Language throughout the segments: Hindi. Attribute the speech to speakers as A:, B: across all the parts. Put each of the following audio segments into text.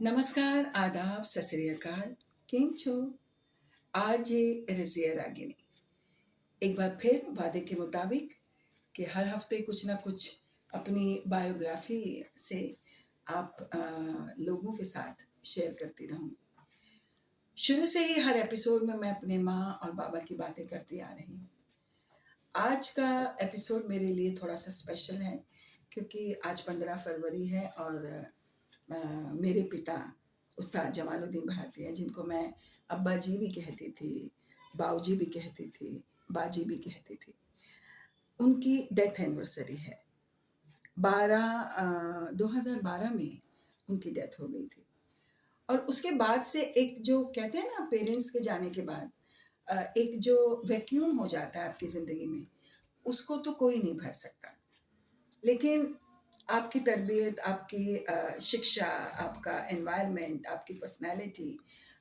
A: नमस्कार, आदाब, सत श्री अकाल। केम छो? आरजे रज़िया रागिनी। एक बार फिर वादे के मुताबिक कि हर हफ्ते कुछ ना कुछ अपनी बायोग्राफी से आप लोगों के साथ शेयर करती रहूँगी। शुरू से ही हर एपिसोड में मैं अपने माँ और बाबा की बातें करती आ रही हूँ। आज का एपिसोड मेरे लिए थोड़ा-सा स्पेशल है क्योंकि आज 15 फरवरी है और मेरे पिता उस्ताद जमालुद्दीन भारती हैं, जिनको मैं अब्बा जी भी कहती थी, बाऊ जी भी कहती थी, बाजी भी कहती थी। उनकी डेथ एनिवर्सरी है। 2012 में उनकी डेथ हो गई थी और उसके बाद से एक जो कहते हैं ना पेरेंट्स के जाने के बाद एक जो वैक्यूम हो जाता है आपकी ज़िंदगी में, उसको तो कोई नहीं भर सकता। लेकिन आपकी तरबियत, आपकी शिक्षा, आपका एनवायरनमेंट, आपकी पर्सनैलिटी,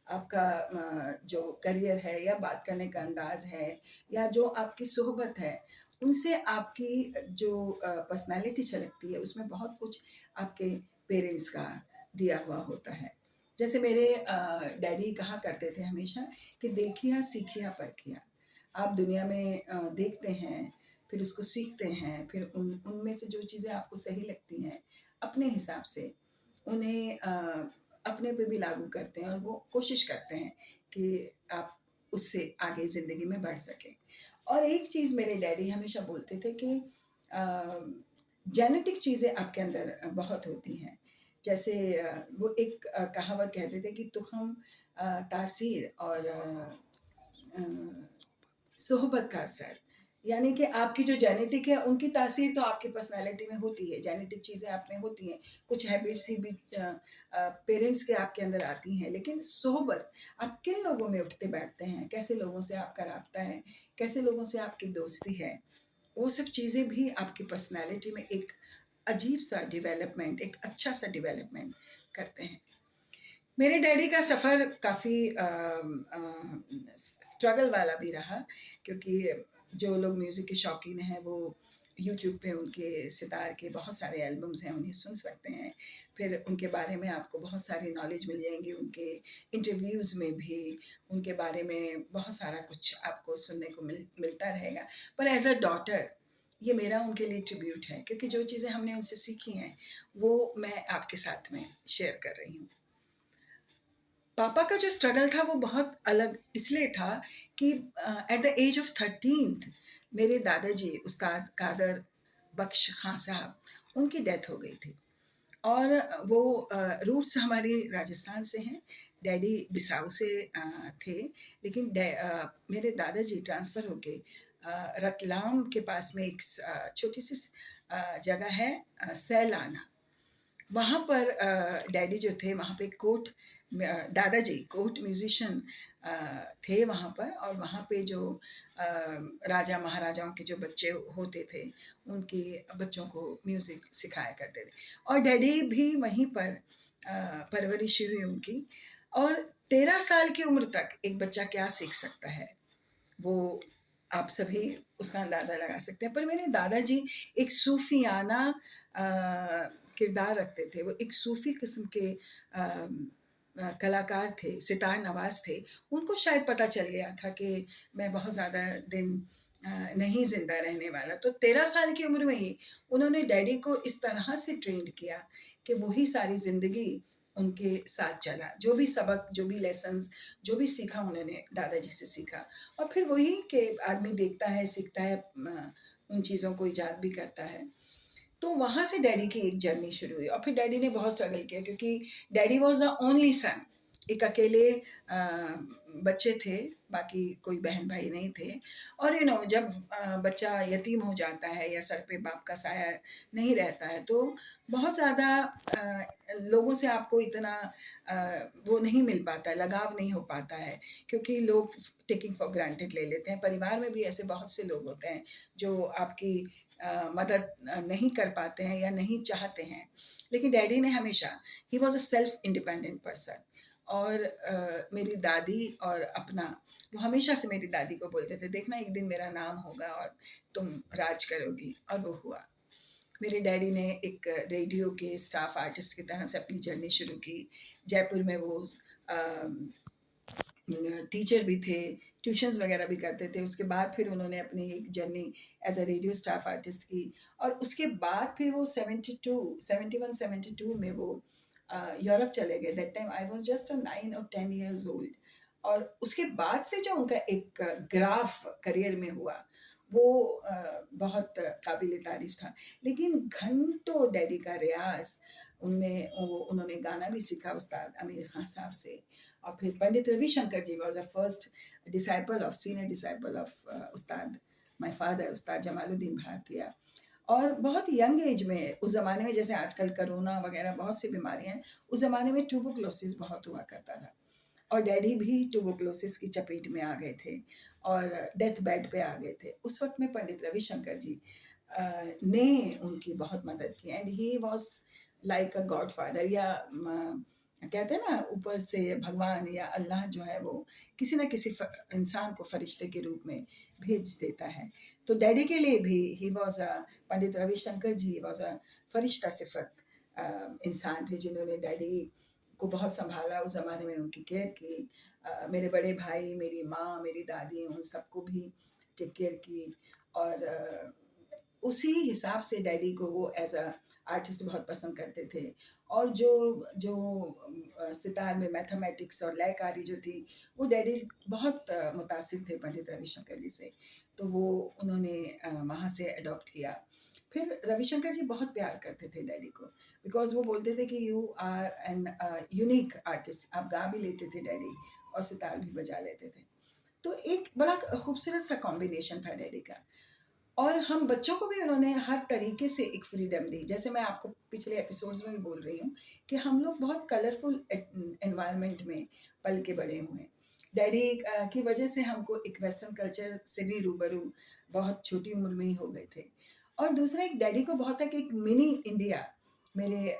A: आपका जो करियर है या बात करने का अंदाज़ है या जो आपकी सोहबत है, उनसे आपकी जो पर्सनैलिटी झलकती है, उसमें बहुत कुछ आपके पेरेंट्स का दिया हुआ होता है। जैसे मेरे डैडी कहा करते थे हमेशा कि देखिया, सीखिया, परखिया। आप दुनिया में देखते हैं, फिर उसको सीखते हैं, फिर उनमें से जो चीज़ें आपको सही लगती हैं, अपने हिसाब से उन्हें अपने पे भी लागू करते हैं और वो कोशिश करते हैं कि आप उससे आगे ज़िंदगी में बढ़ सकें। और एक चीज़ मेरे डैडी हमेशा बोलते थे कि जेनेटिक चीज़ें आपके अंदर बहुत होती हैं। जैसे वो एक कहावत कहते थे कि तुख़म तासीर और अ, सोहबत का असर, यानी कि आपकी जो जेनेटिक है उनकी तासीर तो आपकी पर्सनैलिटी में होती है, जेनेटिक चीज़ें आप में होती हैं, कुछ हैबिट्स ही भी पेरेंट्स के आपके अंदर आती हैं, लेकिन सोहबत, आप किन लोगों में उठते बैठते हैं, कैसे लोगों से आपका राब्ता है, कैसे लोगों से आपकी दोस्ती है, वो सब चीज़ें भी आपकी पर्सनैलिटी में एक अजीब-सा डेवलपमेंट, एक अच्छा-सा डेवलपमेंट करते हैं। मेरे डैडी का सफ़र काफ़ी स्ट्रगल वाला भी रहा क्योंकि जो लोग म्यूज़िक के शौकीन हैं वो यूट्यूब पे उनके सितार के बहुत सारे एल्बम्स हैं, उन्हें सुन सकते हैं। फिर उनके बारे में आपको बहुत सारी नॉलेज मिल जाएँगी, उनके इंटरव्यूज़ में भी उनके बारे में बहुत सारा कुछ आपको सुनने को मिलता रहेगा। पर एज़ अ डॉटर ये मेरा उनके लिए ट्रिब्यूट है क्योंकि जो चीज़ें हमने उनसे सीखी हैं, वो मैं आपके साथ में शेयर कर रही हूँ। पापा का जो स्ट्रगल था वो बहुत अलग इसलिए था कि at the age of 13th मेरे दादाजी उस्ताद कादर बख्श खां साहब उनकी डेथ हो गई थी और वो रूट्स हमारी राजस्थान से हैं, डैडी बिसाऊ से थे, लेकिन मेरे दादाजी ट्रांसफ़र होके रतलाम के पास में एक छोटी सी जगह है सैलाना, वहाँ पर डैडी जो थे वहाँ पे दादाजी कोर्ट म्यूज़िशियन थे वहाँ पर और वहाँ पे जो राजा महाराजाओं के जो बच्चे होते थे, उनके बच्चों को म्यूज़िक सिखाया करते थे और डैडी भी वहीं पर परवरिश हुई उनकी और 13 साल की उम्र तक एक बच्चा क्या सीख सकता है, वो आप सभी उसका अंदाज़ा लगा सकते हैं। पर मेरे दादाजी एक सूफ़ियाना किरदार रखते थे, वो एक सूफ़ी किस्म के कलाकार थे, सितार नवाज़ थे। उनको शायद पता चल गया था कि मैं बहुत ज़्यादा दिन नहीं ज़िंदा रहने वाला, तो 13 साल की उम्र में ही उन्होंने डैडी को इस तरह से ट्रेंड किया कि वही सारी ज़िंदगी उनके साथ चला। जो भी सबक, जो भी लेसन्स, जो भी सीखा उन्होंने दादाजी से सीखा और फिर वही कि आदमी देखता है, सीखता है, उन चीज़ों को इजाद भी करता है। तो वहाँ से डैडी की एक जर्नी शुरू हुई और फिर डैडी ने बहुत स्ट्रगल किया क्योंकि daddy was the only son, एक अकेले बच्चे थे, बाकी कोई बहन-भाई नहीं थे और जब बच्चा यतीम हो जाता है या सर पे बाप का साया नहीं रहता है, तो बहुत ज़्यादा लोगों से आपको इतना वो नहीं मिल पाता है, लगाव नहीं हो पाता है क्योंकि लोग टेकिंग फॉर ग्रांटेड ले लेते हैं। परिवार में भी ऐसे बहुत से लोग होते हैं, जो आपकी मदद नहीं कर पाते हैं या नहीं चाहते हैं। लेकिन डैडी ने हमेशा he was a self independent person और मेरी दादी और अपना वो हमेशा से मेरी दादी को बोलते थे, देखना एक दिन मेरा नाम होगा और तुम राज करोगी और वो हुआ। मेरे डैडी ने एक रेडियो के स्टाफ आर्टिस्ट की तरह से अपनी जर्नी शुरू की। जयपुर में वो टीचर भी थे, ट्यूशन्स वगैरह भी करते थे। उसके बाद फिर उन्होंने अपनी एक journey as a radio staff artist की, और उसके बाद फिर वो 71-72 में वो यूरोप चले गए। That time I was just 9 और 10 इयर्स ओल्ड। और उसके बाद से जो उनका एक ग्राफ करियर में हुआ, वो बहुत काबिल तारीफ़ था। लेकिन घंटों डैडी का रियाज़ उनमें, उन्होंने गाना भी सीखा उस्ताद आमिर खां साहब से। और फिर Pandit Ravishankar ji was a first disciple of, senior disciple of Ustad my father, Ustad Jamaluddin Bharatiya. और बहुत यंग एज में, उस ज़माने में जैसे आजकल कोरोना वगैरह बहुत सी बीमारियां हैं, उस ज़माने में ट्यूबरक्लोसिस बहुत हुआ करता था, और डैडी भी ट्यूबरक्लोसिस की चपेट में आ गए थे और डेथ बेड पे आ गए थे। उस वक्त में पंडित रविशंकर जी ने उनकी बहुत मदद की, and he was like a God father, या कहते हैं ना ऊपर से भगवान या अल्लाह जो है वो किसी न किसी इंसान को फरिश्ते के रूप में भेज देता है। तो डैडी के लिए भी he was a, Pandit Ravishankar ji was a फरिश्ता सिफत इंसान थे, जिन्होंने डैडी को बहुत संभाला, उस ज़माने में उनकी केयर की। मेरे बड़े भाई, मेरी माँ, मेरी दादी, उन सबको भी टेक केयर की। और उसी हिसाब से डैडी को वो एज अ आर्टिस्ट बहुत पसंद करते थे। और जो जो सितार में मैथमेटिक्स और लयकारी जो थी, वो डैडी बहुत मुतासिर थे पंडित रविशंकर जी से। तो वो उन्होंने वहाँ से अडॉप्ट किया। फिर रविशंकर जी बहुत प्यार करते थे डैडी को, बिकॉज वो बोलते थे कि you are an unique artist. आप गा भी लेते थे डैडी, और सितार भी बजा लेते थे। तो एक बड़ा खूबसूरत सा कॉम्बिनेशन था डैडी का। और हम बच्चों को भी उन्होंने हर तरीके से एक फ्रीडम दी। जैसे मैं आपको पिछले एपिसोड्स में भी बोल रही हूँ कि हम लोग बहुत कलरफुल एनवायरनमेंट में पल के बड़े हुए। डैडी की वजह से हमको एक वेस्टर्न कल्चर से भी रूबरू बहुत छोटी उम्र में ही हो गए थे। और दूसरा, एक डैडी को बहुत है कि एक मिनी इंडिया मेरे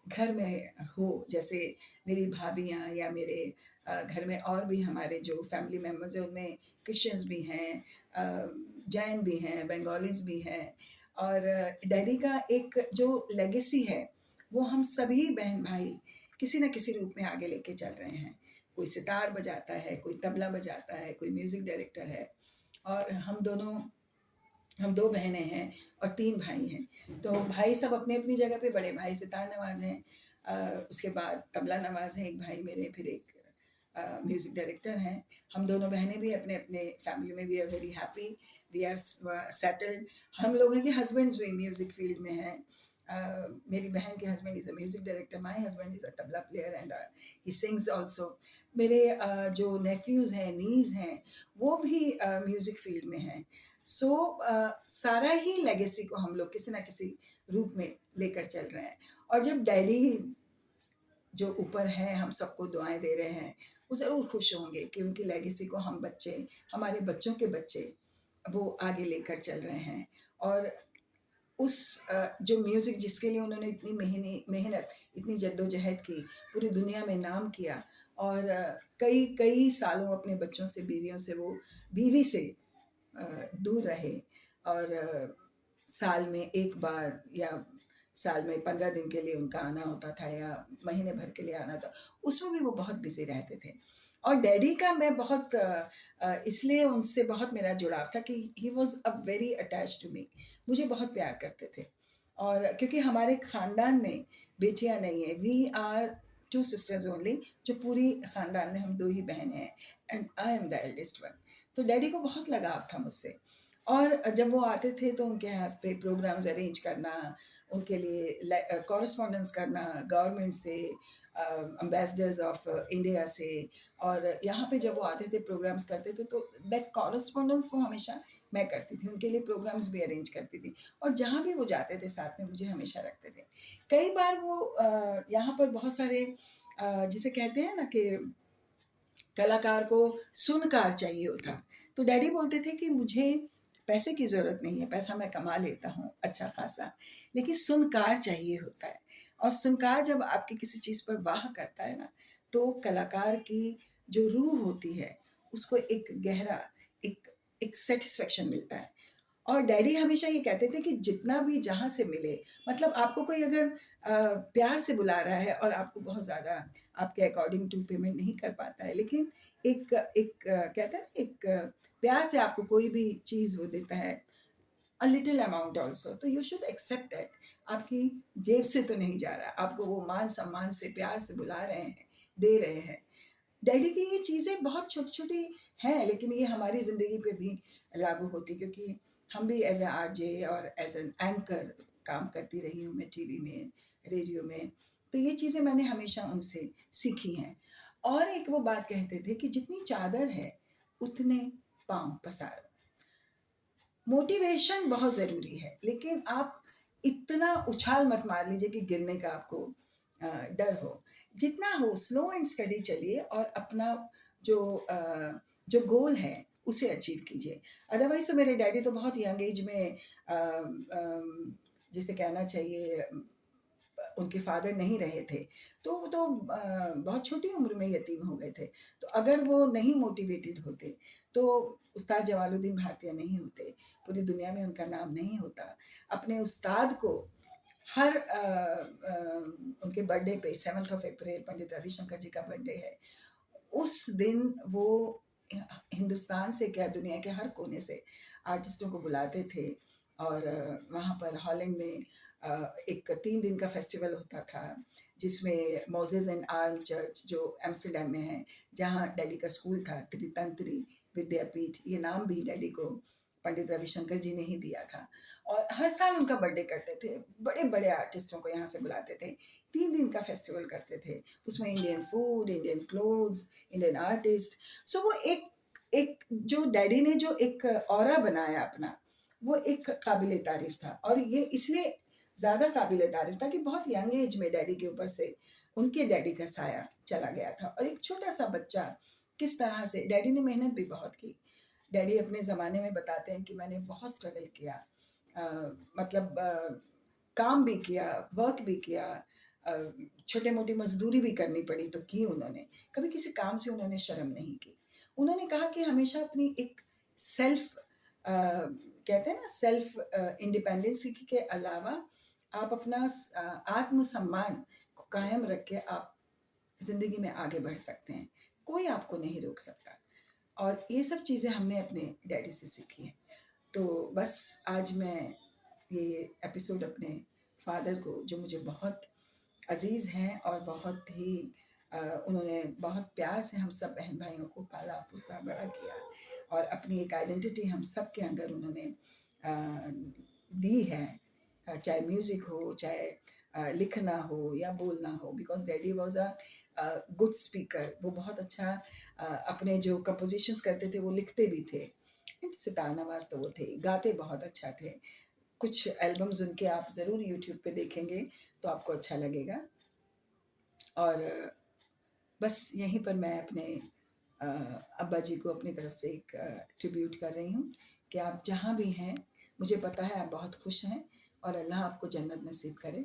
A: घर में हो। जैसे मेरी भाभियाँ या मेरे घर में और भी हमारे जो फैमिली मेम्बर्स हैं, उनमें क्रिश्चियंस भी हैं, जैन भी हैं, बंगालीज़ भी हैं। और डैडी का एक जो लेगेसी है, वो हम सभी बहन-भाई किसी न किसी रूप में आगे लेके चल रहे हैं। कोई सितार बजाता है, कोई तबला बजाता है, कोई म्यूज़िक डायरेक्टर है। और हम 2 बहनें हैं और 3 भाई हैं। तो भाई सब अपनी-अपनी जगह पे, बड़े भाई सितार नवाज़ हैं, उसके बाद तबला नवाज़ हैं एक भाई मेरे, फिर एक म्यूज़िक डायरेक्टर हैं। हम दोनों बहनें भी अपने-अपने फैमिली में we are very happy, we are settled. हम लोगों के हस्बैंड्स भी म्यूज़िक फील्ड में हैं। मेरी बहन के husband is a music director, my husband is a tabla player and he sings also. मेरे जो नेफ्यूज़ हैं, नीज़ हैं, वो भी म्यूज़िक फील्ड में हैं। सो सारा ही लेगेसी को हम लोग किसी न किसी रूप में लेकर चल रहे हैं। और जब डैडी जो ऊपर हैं, हम सबको दुआएँ दे रहे हैं, वो ज़रूर खुश होंगे कि उनकी लेगेसी को हम बच्चे, हमारे बच्चों के बच्चे, वो आगे लेकर चल रहे हैं। और उस जो म्यूज़िक जिसके लिए उन्होंने इतनी मेहनत, इतनी जद्दोजहद की, पूरी दुनिया में नाम किया, और कई कई सालों अपने बच्चों से, बीवियों से, वो बीवी से दूर रहे। और साल में 1 बार या साल में 15 दिन के लिए उनका आना होता था, या महीने भर के लिए आना था। उसमें भी वो बहुत बिज़ी रहते थे। और डैडी का मैं बहुत इसलिए उनसे बहुत मेरा जुड़ाव था कि he was a very attached to me. मुझे बहुत प्यार करते थे। और क्योंकि हमारे ख़ानदान में बेटियाँ नहीं हैं, वी आर 2 सिस्टर्स ओनली, जो पूरी ख़ानदान में हम 2 ही बहन हैं, and I am the eldest one. तो डैडी को बहुत लगाव था मुझसे। और जब वो आते थे तो उनके यहाँ पे प्रोग्राम्स अरेंज करना, उनके लिए कॉरेस्पॉन्डेंस करना गवर्नमेंट से, एम्बेसडर्स ऑफ इंडिया से। और यहाँ पे जब वो आते थे, प्रोग्राम्स करते थे, तो दैट कॉरेस्पॉन्डेंस वो हमेशा मैं करती थी, उनके लिए प्रोग्राम्स भी अरेंज करती थी। और जहाँ भी वो जाते थे साथ में मुझे हमेशा रखते थे। कई बार वो यहाँ पर बहुत सारे जिसे कहते हैं ना कि कलाकार को सुनकार चाहिए होता। तो डैडी बोलते थे कि मुझे पैसे की ज़रूरत नहीं है, पैसा मैं कमा लेता हूँ अच्छा खासा, लेकिन सुनकार चाहिए होता है। और सुनकार जब आपकी किसी चीज़ पर वाह करता है ना, तो कलाकार की जो रूह होती है, उसको एक गहरा, एक एक सैटिस्फैक्शन मिलता है। और डैडी हमेशा ये कहते थे कि जितना भी जहाँ से मिले, मतलब आपको कोई अगर प्यार से बुला रहा है और आपको बहुत ज़्यादा आपके अकॉर्डिंग टू पेमेंट नहीं कर पाता है, लेकिन कहते हैं ना, प्यार से आपको कोई भी चीज़ वो देता है, अ लिटिल अमाउंट ऑल्सो, तो यू शुड एक्सेप्ट इट। आपकी जेब से तो नहीं जा रहा, आपको वो मान सम्मान से प्यार से बुला रहे हैं, दे रहे हैं। डैडी की ये चीज़ें बहुत छोटी-छोटी हैं, लेकिन ये हमारी ज़िंदगी पे भी लागू होती, क्योंकि हम भी एज़ अ आरजे और एज़ एन एंकर काम करती रही हूँ मैं टीवी में, रेडियो में। तो ये चीज़ें मैंने हमेशा उनसे सीखी हैं। और एक वो बात कहते थे कि जितनी चादर है, उतने पाँव पसारो। मोटिवेशन बहुत ज़रूरी है, लेकिन आप इतना उछाल मत मार लीजिए कि गिरने का आपको डर हो। जितना हो स्लो एंड स्टेडी चलिए और अपना जो जो गोल है उसे अचीव कीजिए। अदरवाइज़ तो मेरे डैडी तो बहुत यंग एज में जिसे कहना चाहिए, उनके फादर नहीं रहे थे, तो वो तो बहुत छोटी उम्र में यतीम हो गए थे। तो अगर वो नहीं मोटिवेटेड होते, तो उस्ताद जमालुद्दीन भारतीय नहीं होते, पूरी दुनिया में उनका नाम नहीं होता। अपने उस्ताद को हर उनके बर्थडे पे 7th ऑफ अप्रैल पंडित रविशंकर जी का बर्थडे है, उस दिन वो हिंदुस्तान से क्या दुनिया के हर कोने से आर्टिस्टों को बुलाते थे। और वहाँ पर हॉलैंड में एक 3 दिन का फेस्टिवल होता था, जिसमें मोज़ेस एंड आर्म चर्च जो एम्स्टर्डम में है, जहाँ डैडी का स्कूल था, त्रितंत्री विद्यापीठ, ये नाम भी डैडी को पंडित रविशंकर जी ने ही दिया था। और हर साल उनका बर्थडे करते थे, बड़े-बड़े आर्टिस्टों को यहाँ से बुलाते थे, 3 दिन का फेस्टिवल करते थे। उसमें Indian food, Indian clothes, Indian artist. So वो एक एक जो डैडी ने जो एक ऑरा बनाया अपना, वो एक काबिल तारीफ़ था। और ये इसलिए ज़्यादा काबिल तारीफ़ था कि बहुत यंग एज में डैडी के ऊपर से उनके डैडी का साया चला गया था। और एक छोटा-सा बच्चा किस तरह से, डैडी ने मेहनत भी बहुत की। डैडी अपने ज़माने में बताते हैं कि मैंने बहुत स्ट्रगल किया, अ, मतलब काम भी किया, वर्क भी किया, अ, छोटे-मोटी मज़दूरी भी करनी पड़ी तो की उन्होंने। कभी किसी काम से उन्होंने शर्म नहीं की। उन्होंने कहा कि हमेशा अपनी एक सेल्फ कहते हैं ना, सेल्फ इंडिपेंडेंस के अलावा आप अपना आत्मसम्मान को कायम रख के आप ज़िंदगी में आगे बढ़ सकते हैं। कोई आपको नहीं रोक सकता। और ये सब चीज़ें हमने अपने डैडी से सीखी हैं। तो बस आज मैं ये एपिसोड अपने फ़ादर को, जो मुझे बहुत अज़ीज़ हैं और बहुत ही उन्होंने बहुत प्यार से हम सब बहन-भाइयों को पाला-पोसा, बड़ा किया, और अपनी एक आइडेंटिटी हम सब के अंदर उन्होंने दी है। चाहे म्यूज़िक हो, चाहे लिखना हो या बोलना हो, because daddy was good speaker. वो बहुत अच्छा अपने जो कंपोज़िशंस करते थे वो लिखते भी थे। सितार नवाज़ तो वो थे, गाते बहुत अच्छा थे। कुछ एल्बम्स उनके आप ज़रूर यूट्यूब पे देखेंगे तो आपको अच्छा लगेगा। और बस यहीं पर मैं अपने अ, अब्बा जी को अपनी तरफ से एक ट्रिब्यूट कर रही हूँ कि आप जहाँ भी हैं, मुझे पता है आप बहुत खुश हैं, और अल्लाह आपको जन्नत नसीब करे।